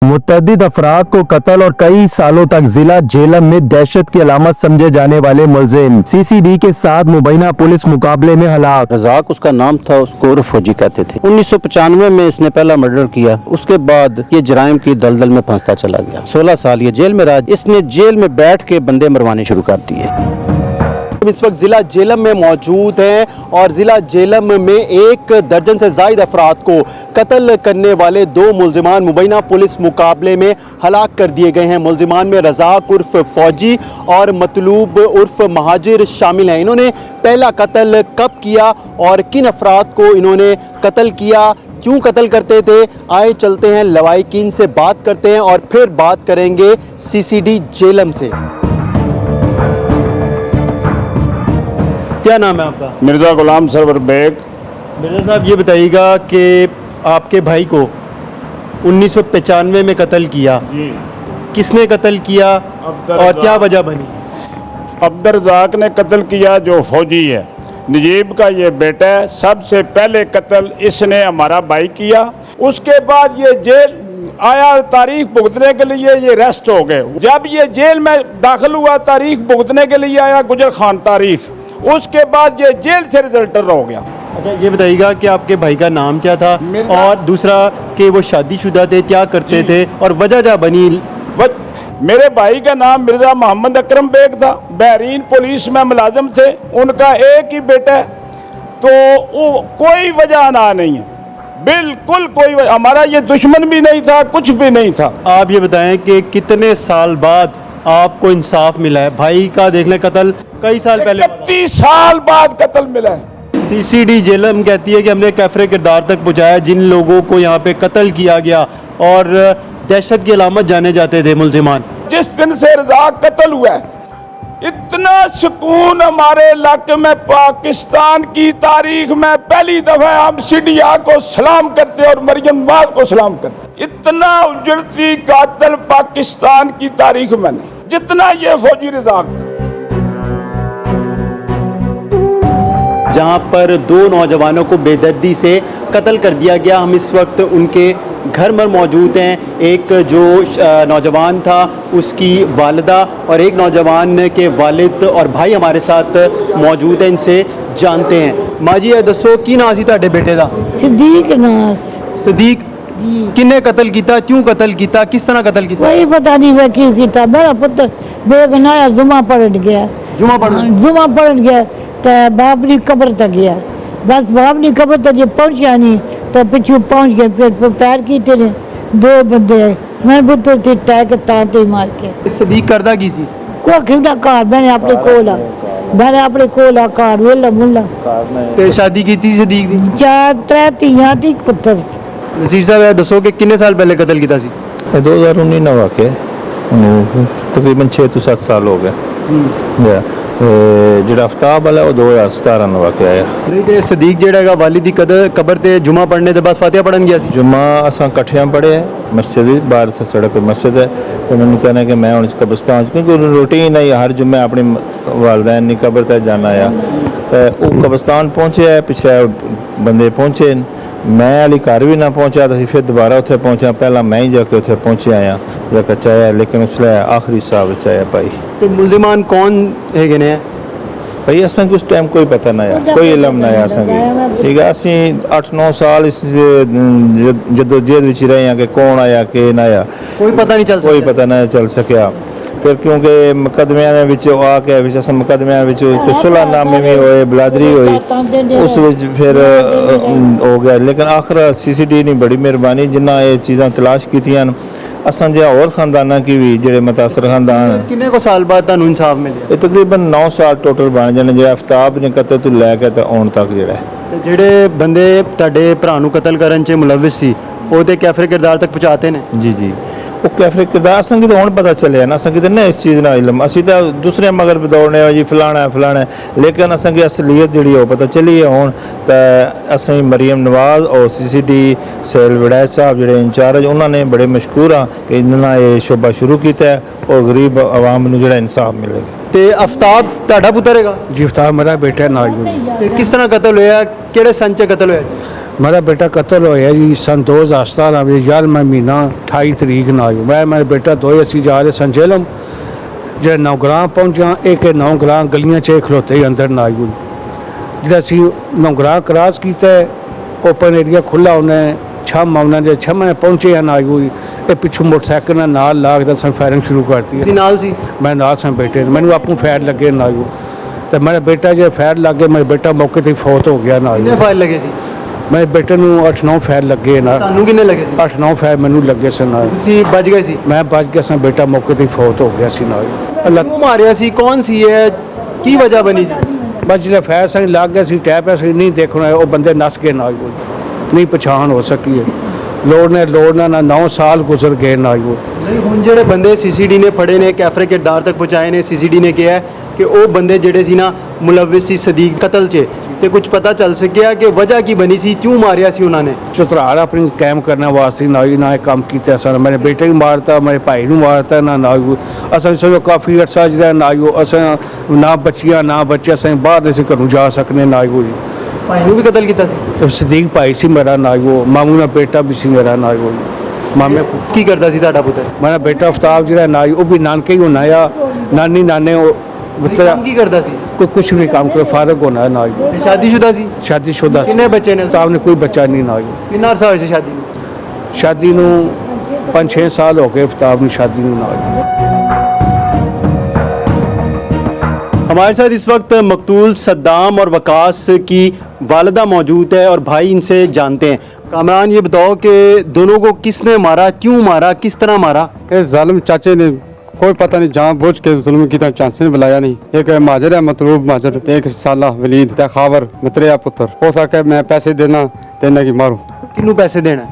मुतअद्दिद अफराद को कत्ल और कई सालों तक जिला झेलम में दहशत की अलामत समझे जाने वाले मुलजिम CCD के साथ मुबैना पुलिस मुकाबले में हलाक। रज़ाक उसका नाम था, उसको उर्फ फौजी कहते थे। 1995 में इसने पहला मर्डर किया। उसके बाद ये जराइम की दलदल में फंसता चला गया। 16 साल ये जेल में रहा। इसने जेल में बैठ के बंदे मरवाने शुरू कर दिए। इस वक्त ज़िला झेलम में मौजूद हैं और ज़िला झेलम में 1 दर्जन से ज़ायद अफराद को कत्ल करने वाले 2 मुलजिमान मुबैना पुलिस मुकाबले में हलाक कर दिए गए हैं। मुलजिमान में रज़ाक उर्फ फौजी और मतलूब उर्फ महाजिर शामिल हैं। इन्होंने पहला कत्ल कब किया और किन अफराद को इन्होंने कत्ल किया, क्यों कत्ल करते थे, आए चलते हैं लवाहिकीन से बात करते हैं और फिर बात करेंगे CCD झेलम से। क्या नाम है आपका? मिर्ज़ा गुलाम सरवर बेग। मिर्ज़ा साहब ये बताइएगा कि आपके भाई को 1995 में कत्ल किया, जी किसने कत्ल किया और क्या वजह बनी? अब्दुर्रज़ाक ने कत्ल किया, जो फौजी है, नजीब का ये बेटा है। सबसे पहले कत्ल इसने हमारा भाई किया। उसके बाद ये जेल आया, तारीख भुगतने के लिए ये रेस्ट हो गए। जब ये जेल में दाखिल हुआ, तारीख भुगतने के लिए आया, गुजर खान तारीख। उसके बाद ये जेल से रिजल्टर हो गया। अच्छा ये बताइएगा कि आपके भाई का नाम क्या था और दूसरा कि वो शादीशुदा थे, क्या करते थे और वजह क्या बनी? मेरे भाई का नाम मिर्ज़ा मोहम्मद अकरम बेग था। बहरीन पुलिस में मुलाजिम थे। उनका एक ही बेटा है, तो कोई वजह ना नहीं है, बिल्कुल कोई वजह। हमारा ये दुश्मन भी नहीं था, कुछ भी नहीं था। आप ये बताएं कि कितने साल बाद आपको इंसाफ मिला है? भाई का देख लें कत्ल कई साल पहले, 31 साल बाद कत्ल मिला है। CCD झेलम कहती है कि हमने कैफरे किरदार तक पहुँचाया जिन लोगों को यहाँ पे कत्ल किया गया और दहशत की अलामत जाने जाते थे मुलजिमान। जिस दिन से रज़ाक कत्ल हुआ है, इतना सुकून हमारे इलाके में, पाकिस्तान की तारीख में पहली दफा हम सिडिया को सलाम करते और मरियम नवाज को सलाम करते। इतना उजड़ती कातिल पाकिस्तान की तारीख में नहीं जितना ये फौजी रज़ाक था। जहां पर 2 नौजवानों को बेदर्दी से कत्ल कर दिया गया। हम इस वक्त उनके घर में मौजूद हैं। एक जो नौजवान था उसकी वालिदा और एक नौजवान के वालिद और भाई हमारे साथ मौजूद हैं, इनसे जानते हैं। माँ जी दसो की नाम सी तुहाडे बेटे दा? सदीक नाम। सदीक किन्ने कत्ल किया, क्यों कत्ल किया, किस तरह कत्ल किया? कोई पता नहीं मैं क्यों किया। मेरा पुत्र बेगनाया जुमा पढ़ गया, जुमा पढ़ गया तो बाप की कब्र तक गया। बस बाप की कब्र तक जो पहुंचा नहीं तो पिछू पहुंच गए। फिर पैर कीते ने 2 बंदे आए, मैं पुत्र ते टैक ताते मार के। सदीक करदा की सी? को खिंडा कार मैंने अपने कोला, मैंने अपने कोला कार वेला मुल्ला ते शादी की थी सदीक दी? 4 तियां दी पुत्र। नसीर साहब दसो कि किन्ने साल पहले कत्ल किया सी? 2019 का वाक़या है, तकरीबन 6 to 7 साल हो गए। ਜਿਹੜਾ ਅਫਤਾਬ ਵਾਲਾ ਉਹ 2017 ਨੂੰ ਵਾਕਿਆ ਹੈ। नहीं तो सदीक जेड़ा वालिद दी कबर ते जुमा पढ़ने के बाद फातिहा पढ़न गया सी। जुम्मा असां कट्ठियां पढ़े मस्जिद बाहर सड़क पर मस्जिद है, तो मैंने कहना कि मैं हूँ कब्रिस्तान, क्योंकि रूटीन है हर जुम्मे अपनी वालदैन की कबर तक जाना है। वो कब्रिस्तान पहुँचे है, पिछले बंदे पहुँचे, मैं अली घर भी ना पहुँचा तो फिर दोबारा उत्थे पहुँचा। पहला मैं ही जाके उत्थे पहुँचे आया जाके चाया, लेकिन उसले आखिरी साहब चाया पाई। तो मुलजिमान कौन है ने? भाई असें उस टाइम कोई पता ना आया, कोई इलम ना आया असें। ठीक है, असी 8-9 साल इस जदोजहद विच रहे हैं कि कौन आया कि ना आया, कोई पता नहीं चल, कोई पता नहीं चल सकिया। फिर क्योंकि मुकदमिया आके मुकदमिया सुलहनामे भी होए, बिलादरी हुई, उस विच फिर हो गया। लेकिन आखिर CCD ने बड़ी मेहरबानी जिन्ना ये चीज़ां तलाश कीतियां। असां जे होर खानदाना की भी जेडे मुतासर खानदान किन्ने को साल बाद तुहानू इंसाफ मिले? ये तकरीबन 9 साल टोटल बन जाने जो आफ्ताब ने कत्ल तो लैके तो आने तक जेड़ा है। ते जेडे बंदे तुहाडे भरा नू कत्ल करन च मुलविस सी वो ते कैफरे किरदार तक पहुँचाते ने? जी जी, वो कैफरे किरदार संगी तो हुण पता चले ना, संगी तो इस चीज़ ना इलम, असी तो दूसरे मगर दौड़ने जी फलाना है, लेकिन असंगी असलीयत जी पता चली है हुण। तो असी मरियम नवाज और CCD सैल विड़ायत साहब जो इंचार्ज उन्होंने बड़े मशहूर हाँ कि इन्होंने ये शोबा शुरू किया है और गरीब आवाम नू जिहड़ा इंसाफ मिलेगा। ते अफताब तुहाडा पुत्र हैगा? जी अफताब मेरा बेटा नाजून। ते किस तरह कत्ल होया, किहड़े सन च कत्ल होया? मेरा बेटा कत्ल होया जी सन 2017 में 11वां महीना 28 तरीक ना आयो मैं मेरा बेटा दोए असी जा रहे सन जेलम जो नौगरां पहुंचा एक नौगरां गलियां च खलोते ही अंदर ना आयो जो असी नौगरां क्रॉस किया ओपन एरिया खुला उन्हें छम उन्होंने छम पहुंचे ना आयो ये पिछू मोटरसाइकिल नाल लाग सन फायरिंग शुरू करती ਤੁਸੀਂ ਨਾਲ ਸੀ मैं नाल सन बेटे मैंने आपू फैर लगे ना आयो तो मेरा बेटा जो फैर लग गए मेरा बेटा मौके से फौत हो गया ना ਕਿੰਨੇ आयो ਫਾਇਲ ਲੱਗੇ ਸੀ मेरे बेटे ਨੂੰ 8-9 ਫੈਰ ਲੱਗੇ ਨਾ ਤੁਹਾਨੂੰ ਕਿੰਨੇ ਲੱਗੇ ਸੀ 8-9 ਫੈਰ ਮੈਨੂੰ ਲੱਗੇ ਸਨ ਨਾਲ ਤੁਸੀਂ ਬਚ ਗਏ ਸੀ ਮੈਂ ਬਚ ਗਿਆ ਸਾਂ ਬੇਟਾ ਮੌਕੇ ਤੇ ਹੀ ਫੌਤ ਹੋ ਗਿਆ ਸੀ ਨਾਲ ਅੱਲਾ ਕਿਉਂ ਮਾਰਿਆ ਸੀ ਕੌਣ ਸੀ ਇਹ ਕੀ ਵਜ੍ਹਾ ਬਣੀ ਸੀ ਬਸ ਜਿਹੜਾ ਫੈਰ ਸਾਂ ਲੱਗ ਗਿਆ ਸੀ ਟੈਪ ਸੀ ਨਹੀਂ ਦੇਖਣਾ ਉਹ ਬੰਦੇ ਨਸ ਗਏ ਨਾਲ ਨਹੀਂ ਪਛਾਣ ਹੋ ਸਕੀ ਹੈ ਲੋੜ ਨਾਲ 9 ਸਾਲ ਗੁਜ਼ਰ ਗਏ ਨਾਲ ਨਹੀਂ ਹੁਣ ਜਿਹੜੇ ਬੰਦੇ ਸੀਸੀਡੀ ਨੇ ਫੜੇ ਨੇ ਕੈਫਰੇ ਕਿਰਦਾਰ ਤੱਕ ਪਹੁੰਚਾਏ ਨੇ ਸੀਸੀਡੀ ਨੇ ਕਿਹਾ ਕਿ ਉਹ ਬੰਦੇ ਜਿਹੜੇ ਸੀ ਨਾ ਮੁਲਵਿਸ ਸੀ ਸਦੀਕ ਕਤਲ 'ਚ ਤੇ ਕੁਝ ਪਤਾ ਚੱਲ ਸਕਿਆ ਕਿ ਵਜ੍ਹਾ ਕੀ ਬਣੀ ਸੀ ਕਿਉਂ ਮਾਰਿਆ ਸੀ ਉਹਨਾਂ ਨੇ ਚਤਰਾੜ ਆਪਣੀ ਕਾਇਮ ਕਰਨ ਵਾਸਤੇ ਨਾ ਇਹ ਕੰਮ ਕੀਤਾ ਸਨ ਮੇਰੇ ਬੇਟੇ ਨੂੰ ਮਾਰਤਾ ਮੇਰੇ ਭਾਈ ਨੂੰ ਮਾਰਤਾ ਨਾ ਅਸਾਂ ਸੋ ਕਾਫੀ ਅਰਸਾ ਜਿਹੜਾ ਨਾ ਅਸਾਂ ਨਾ ਬੱਚੀਆਂ ਨਾ ਬੱਚੇ ਅਸਾਂ ਬਾਹਰ ਨਹੀਂ ਸੀ ਘਰੋਂ ਜਾ ਸਕਨੇ ਨਾ ਜੀ ਭਾਈ ਨੂੰ ਵੀ ਕਤਲ ਕੀਤਾ ਸੀ ਸਦੀਕ ਭਾਈ ਸੀ ਮੇਰਾ ਨਾ ਮਾਮੂ ਦਾ ਬੇਟਾ ਵੀ ਸੀ ਮੇਰਾ ਨਾ ਮਾਮੇ ਕੀ ਕਰਦਾ ਸੀ ਤੁਹਾਡਾ ਪੁੱਤਰ ਮੇਰਾ ਬੇਟਾ ਅਫਤਾਬ ਜਿਹੜਾ ਨਾ ਉਹ ਵੀ ਨਾਨਕੇ ਹੀ ਹੋਣਾ ਆ ਨਾਨੇ ਉਹ ਕੰਮ ਕੀ ਕਰਦਾ ਸੀ कोई कुछ भी काम करे फारग होना है ना ਤੇ ਸ਼ਾਦੀशुदा ਸੀ शादीशुदा ਕਿੰਨੇ ਬੱਚੇ ਨੇ साहब ने कोई बच्चा नहीं ना ਕਿੰਨਾ ਅਰਸਾ ਹੋਇਆ ਸੀ ਸ਼ਾਦੀ ਨੂੰ शादी ਨੂੰ 5-6 साल हो गए अफ्ताब ने शादी ਨੂੰ ना हमारे साथ इस वक्त मकतूल सद्दाम और वकास की वालिदा मौजूद है और भाई इनसे जानते हैं कामरान ये बताओ कि दोनों को किसने मारा क्यों मारा किस तरह मारा इस जालिम चाचे ने कोई पता नहीं जहाँ बुझ के जुल्म की चांसेस बुलाया नहीं एक माजर है मतलूब माजर एक साला वलीद ते खावर मतरिया पुत्र हो सके मैं पैसे देना तेना की मारू किनू पैसे देना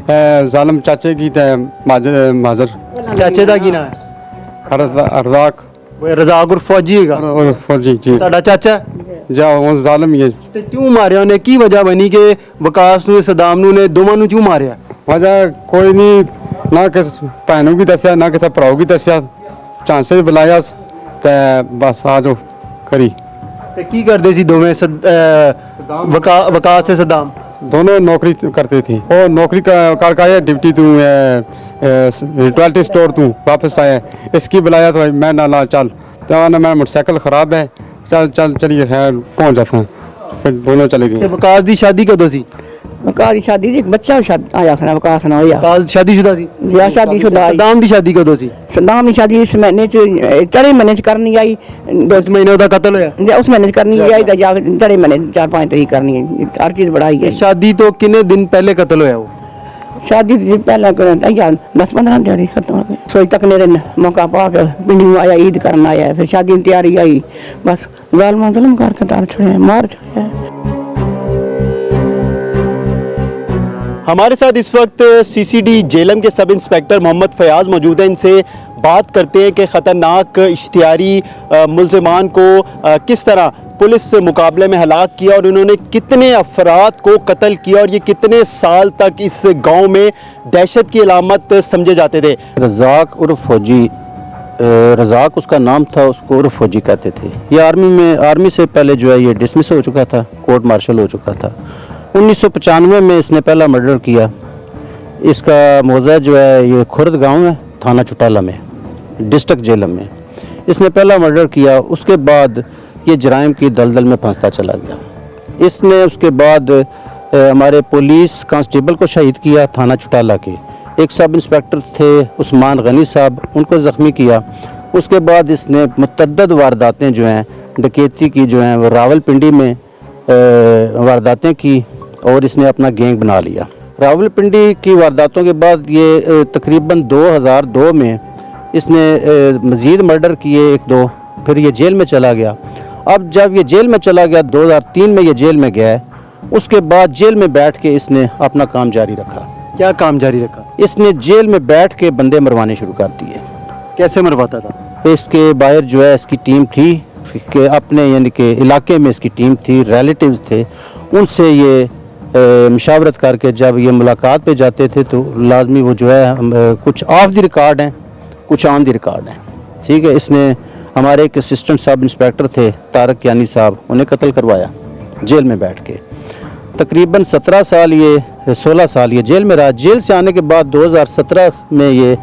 है जालिम चाचे की ते माजर चाचे का की नाम है अरदाक वो रजाक और फौजी है और फौजी जी ਤੁਹਾਡਾ ਚਾਚਾ ਹੈ जा वो जालिम ये ਤੇ ਕਿਉਂ ਮਾਰਿਆ ਉਹਨੇ ਕੀ ਵਜ੍ਹਾ ਬਣੀ ਕਿ ਵਕਾਸ ਨੂੰ ਸਦਾਮ ਨੂੰ ਨੇ ਦੋਵਾਂ ਨੂੰ ਕਿਉਂ ਮਾਰਿਆ वजह कोई नहीं ना किस भैनों की दसिया ना किसी भराओ की दसिया चांसेस बुलाया ते बस आ जाओ करी ਤੇ ਕੀ ਕਰਦੇ ਸੀ ਦੋਵੇਂ ਵਕਾਸ ਤੇ ਸਦਾਮ दोनों नौकरी करते थे वो नौकरी कर आए ड्यूटी तू रिटवालिटी स्टोर तू वापस आया इसकी बुलाया तो मैं ना ला चल तो ना मैं मोटरसाइकिल ख़राब है चल चलिए खैर पहुँच जाते हैं फिर दोनों चले ਤੇ गए ਵਕਾਸ ਦੀ ਸ਼ਾਦੀ ਕਦੋਂ ਸੀ वकास की शादी एक बच्चा आया था वकास ना होया ਵਕਾਸ ਸ਼ਾਦੀशुदा ਸੀ या शादीशुदा आई ਸਦਾਮ ਦੀ ਸ਼ਾਦੀ ਕਦੋਂ ਸੀ सद्दाम की शादी इस महीने चढ़े महीने च करनी आई ਇਸ ਮਹੀਨੇ ਉਹਦਾ ਕਤਲ ਹੋਇਆ या उस महीने च करनी आई तो जा चढ़े महीने 4-5 तरीक करनी है हर चीज बढ़ाई गई ਸ਼ਾਦੀ ਤੋਂ ਕਿੰਨੇ ਦਿਨ ਪਹਿਲੇ ਕਤਲ ਹੋਇਆ ਉਹ शादी से पहला 10-15 दिहाड़ी खत्म हो गए सोच तक मेरे मौका पा के पिंडी आया ईद करना आया फिर शादी की तैयारी आई बस गाल जुल्म करके तार छड़े मार छड़े हमारे साथ इस वक्त सीसीडी जेलम के सब इंस्पेक्टर मोहम्मद फयाज मौजूद हैं इनसे बात करते हैं कि ख़तरनाक इश्तियारी मुल्ज़िमान को किस तरह पुलिस से मुकाबले में हलाक किया और इन्होंने कितने अफराद को कत्ल किया और ये कितने साल तक इस गांव में दहशत की अलामत समझे जाते थे रज़ाक उर्फ फौजी रज़ाक उसका नाम था उसको उर्फ फौजी कहते थे ये आर्मी से पहले जो है ये डिसमिस हो चुका था कोर्ट मार्शल हो चुका था 1995 में इसने पहला मर्डर किया इसका मौज़ा जो है ये खुर्द गांव है थाना चुटाला में डिस्ट्रिक्ट जेलम में इसने पहला मर्डर किया उसके बाद ये जराइम की दलदल में फंसता चला गया इसने उसके बाद हमारे पुलिस कांस्टेबल को शहीद किया थाना चुटाला के एक सब इंस्पेक्टर थे उस्मान गनी साहब उनको ज़ख्मी किया उसके बाद इसने मुतअद्दिद वारदातें जो हैं डकैती की जो हैं वो रावलपिंडी में वारदातें की और इसने अपना गैंग बना लिया रावलपिंडी की वारदातों के बाद ये तकरीबन 2002 में इसने मज़ीद मर्डर किए 1-2 फिर ये जेल में चला गया अब जब ये जेल में चला गया 2003 में ये जेल में गया है उसके बाद जेल में बैठ के इसने अपना काम जारी रखा क्या काम जारी रखा इसने जेल में बैठ के बंदे मरवाने शुरू कर दिए कैसे मरवाता था इसके बाहर जो है इसकी टीम थी कि अपने यानी कि इलाके में इसकी टीम थी रिलेटिव्स थे उनसे ये मुशावरत करके जब ये मुलाकात पे जाते थे तो लाजमी वो जो है कुछ ऑफ द रिकॉर्ड हैं कुछ ऑन द रिकॉर्ड हैं ठीक है इसने हमारे एक असिस्टेंट सब इंस्पेक्टर थे तारक यानी साहब उन्हें कत्ल करवाया जेल में बैठ के तकरीबन 17 साल ये 16 साल ये जेल में रहा। जेल से आने के बाद 2017 में ये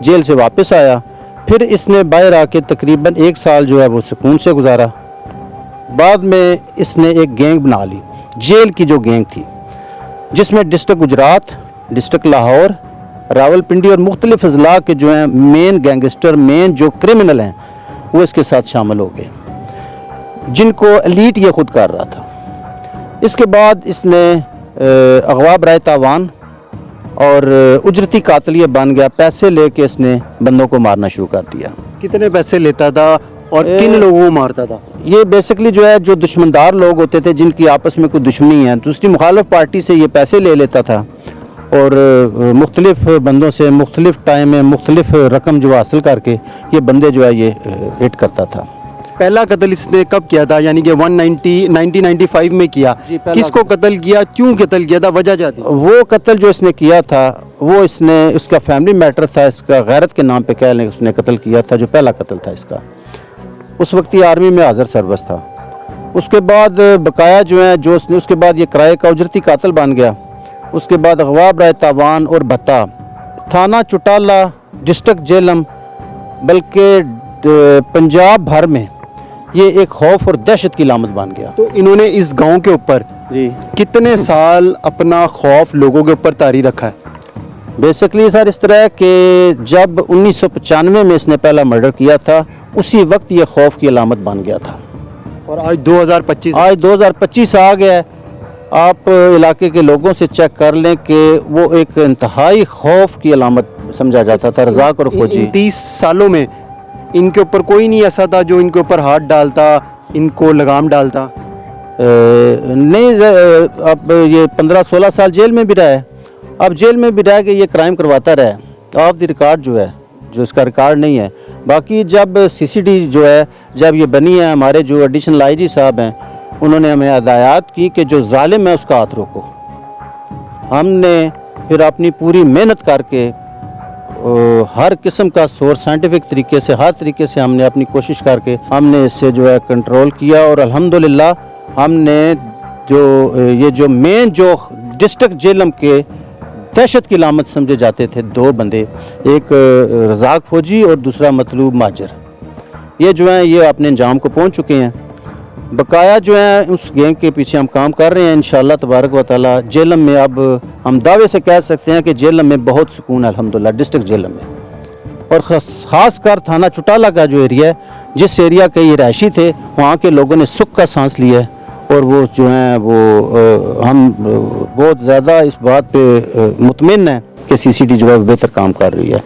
जेल से वापस आया। फिर इसने बाहर आके तकरीबन 1 साल जो है वो सुकून से गुजारा। बाद में इसने एक गैंग बना ली, जेल की जो गैंग थी, जिसमें डिस्ट्रिक्ट गुजरात, डिस्ट्रिक्ट लाहौर, रावलपिंडी और मुख्तलिफ अजला के जो हैं मेन गैंगस्टर, मेन जो क्रिमिनल हैं, वो इसके साथ शामिल हो गए, जिनको एलीट ये खुद कर रहा था। इसके बाद इसने अगवा बराए तावान और उजरती कातिल ये बन गया। पैसे लेके इसने बंदों को मारना शुरू कर दिया। कितने पैसे लेता था और किन लोगों को मारता था? ये बेसिकली जो है, जो दुश्मनदार लोग होते थे, जिनकी आपस में कोई दुश्मनी है, दूसरी मुखालिफ पार्टी से ये पैसे ले लेता था और मुख्तलिफ बंदों से मुख्तलिफ टाइम में मुख्तलिफ रकम जो हासिल करके ये बंदे जो है ये हिट करता था। पहला कत्ल इसने कब किया था? यानी कि 1995 में किया। जी, पहला किसको कत्ल किया, क्यों कत्ल किया था, वजह क्या थी? वो कत्ल जो इसने किया था वो इसने, उसका फैमिली मैटर था, इसका गैरत के नाम पे कह लें, उसने कत्ल किया था। जो पहला कत्ल था इसका, उस वक्त ये आर्मी में हाजिर सरबस था। उसके बाद बकाया जो है, जो उसने, उसके बाद ये किराए का उजरती कातिल बन गया। उसके बाद अगवा बराए तावान और भत्ता, थाना चुटाला, डिस्ट्रिक्ट जेलम, बल्कि पंजाब भर में ये एक खौफ और दहशत की लामत बन गया। तो इन्होंने इस गांव के ऊपर कितने साल अपना खौफ लोगों के ऊपर तारी रखा है? बेसिकली सर इस तरह कि जब 1995 में इसने पहला मर्डर किया था, उसी वक्त ये खौफ की अलामत बन गया था। और आज 2025 आ गया है। आप इलाके के लोगों से चेक कर लें कि वो एक इंतहाई खौफ की अलामत समझा जाता था। रज़ाक और फौजी 30 सालों में इनके ऊपर कोई नहीं ऐसा था जो इनके ऊपर हाथ डालता, इनको लगाम डालता? नहीं, अब ये 15-16 साल जेल में भी रहा है। अब जेल में भी रह के ये क्राइम करवाता रहा है। ऑफ द रिकॉर्ड जो है, जो इसका रिकॉर्ड नहीं है। बाकी जब CCD जो है, जब ये बनी है, हमारे जो एडिशनल IG साहब हैं, उन्होंने हमें हदायत की कि जो जालिम है उसका हाथ रोको। हमने फिर अपनी पूरी मेहनत करके हर किस्म का सोर्स साइंटिफिक तरीके से, हर तरीके से हमने अपनी कोशिश करके हमने इससे जो है कंट्रोल किया। और अल्हम्दुलिल्लाह हमने ये जो मेन जो डिस्ट्रिक्ट जेलम के दहशत की लामत समझे जाते थे 2 बंदे, एक रज़ाक फौजी और दूसरा मतलूब माजर, ये जो हैं ये अपने अंजाम को पहुंच चुके हैं। बकाया जो है उस गैंग के पीछे हम काम कर रहे हैं। इंशाअल्लाह तबारक व तआला जेलम में अब हम दावे से कह सकते हैं कि जेलम में बहुत सुकून है अल्हम्दुलिल्लाह, डिस्ट्रिक्ट जेलम में। और ख़ास कर थाना चुटाला का जो एरिया है, जिस एरिया के ये रहायशी थे, वहाँ के लोगों ने सुख का सांस लिया है। और वो जो हैं वो हम बहुत ज़्यादा इस बात पे मुतमिन हैं कि CCD जो है बेहतर काम कर रही है।